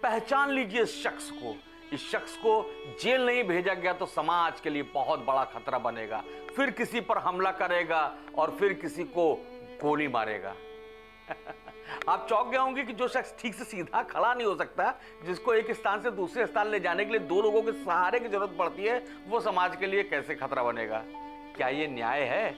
पहचान लीजिए इस शख्स को। इस शख्स को जेल नहीं भेजा गया तो समाज के लिए बहुत बड़ा खतरा बनेगा। फिर किसी पर हमला करेगा और फिर किसी को गोली मारेगा। आप चौंक गए होंगे कि जो शख्स ठीक से सीधा खड़ा नहीं हो सकता, जिसको एक स्थान से दूसरे स्थान ले जाने के लिए दो लोगों के सहारे की जरूरत पड़ती है, वो समाज के लिए कैसे खतरा बनेगा। क्या ये न्याय है?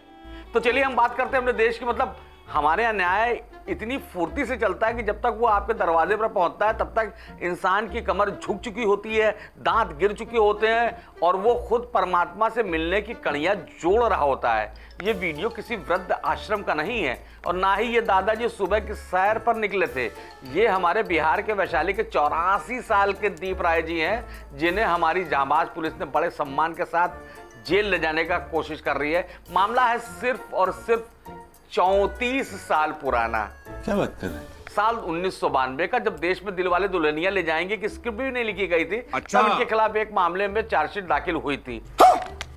तो चलिए हम बात करते हैं अपने देश की। मतलब हमारे यहाँ न्याय इतनी फुर्ती से चलता है कि जब तक वो आपके दरवाजे पर पहुंचता है तब तक इंसान की कमर झुक चुकी होती है, दांत गिर चुके होते हैं और वो खुद परमात्मा से मिलने की कड़ियां जोड़ रहा होता है। ये वीडियो किसी वृद्ध आश्रम का नहीं है और ना ही ये दादाजी सुबह की सैर पर निकले थे। ये हमारे बिहार के वैशाली के 84 साल के दीप राय जी हैं, जिन्हें हमारी जांबाज पुलिस ने बड़े सम्मान के साथ जेल ले जाने का कोशिश कर रही है। मामला है सिर्फ और सिर्फ 34 साल पुराना। क्या बात कर रहे हैं? साल 1992 का, जब देश में दिलवाले दुल्हनिया ले जाएंगे की स्क्रिप्ट भी नहीं लिखी गई थी। अच्छा। तब इनके खिलाफ एक मामले में चार्जशीट दाखिल हुई थी।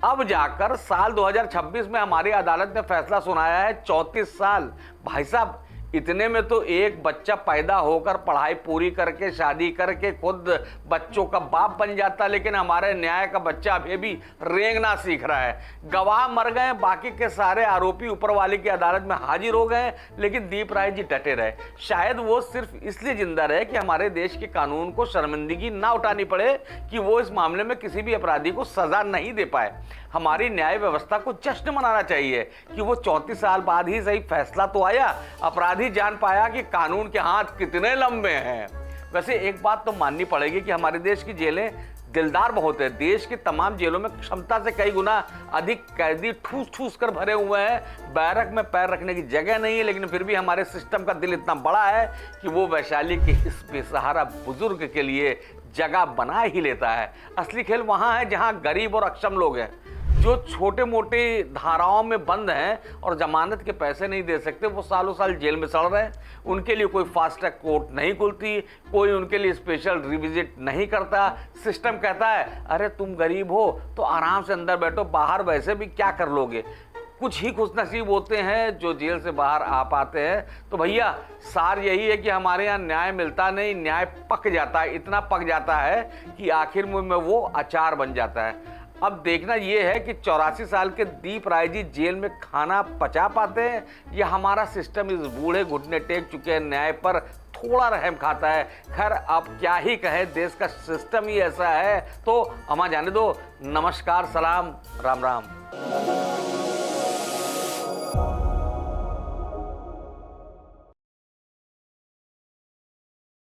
अब जाकर साल 2026 में हमारी अदालत ने फैसला सुनाया है 34 साल। भाई साहब, इतने में तो एक बच्चा पैदा होकर पढ़ाई पूरी करके शादी करके खुद बच्चों का बाप बन जाता, लेकिन हमारे न्याय का बच्चा अभी भी रेंगना सीख रहा है। गवाह मर गए, बाकी के सारे आरोपी ऊपर वाले की अदालत में हाजिर हो गए, लेकिन दीप राय जी डटे रहे। शायद वो सिर्फ इसलिए जिंदा रहे कि हमारे देश के कानून को शर्मिंदगी ना उठानी पड़े कि वो इस मामले में किसी भी अपराधी को सजा नहीं दे पाए। हमारी न्याय व्यवस्था को जश्न मनाना चाहिए कि वो 34 साल बाद ही सही फैसला तो आया, अपराधी जान पाया कि कानून के हाथ कितने लंबे हैं। वैसे एक बात तो माननी पड़ेगी कि हमारे देश की जेलें दिलदार बहुत है। देश की तमाम जेलों में क्षमता से कई गुना अधिक कैदी ठूस ठूस कर भरे हुए हैं। बैरक में पैर रखने की जगह नहीं है, लेकिन फिर भी हमारे सिस्टम का दिल इतना बड़ा है कि वो वैशाली के इस बेसहारा बुजुर्ग के लिए जगह बना ही लेता है। असली खेल वहाँ है जहाँ गरीब और अक्षम लोग हैं, जो छोटे मोटे धाराओं में बंद हैं और जमानत के पैसे नहीं दे सकते। वो सालों साल जेल में सड़ रहे हैं। उनके लिए कोई फास्ट ट्रैक कोर्ट नहीं खुलती, कोई उनके लिए स्पेशल रिविजिट नहीं करता। सिस्टम कहता है अरे तुम गरीब हो तो आराम से अंदर बैठो, बाहर वैसे भी क्या कर लोगे। कुछ ही खुशनसीब होते हैं जो जेल से बाहर आ पाते हैं। तो भैया सार यही है कि हमारे यहाँ न्याय मिलता नहीं, न्याय पक जाता है। इतना पक जाता है कि आखिर में वो अचार बन जाता है। अब देखना यह है कि 84 साल के दीप राय जी जेल में खाना पचा पाते हैं या हमारा सिस्टम इस बूढ़े घुटने टेक चुके न्याय पर थोड़ा रहम खाता है। खैर अब क्या ही कहे, देश का सिस्टम ही ऐसा है। तो अमा जाने दो। नमस्कार, सलाम, राम राम।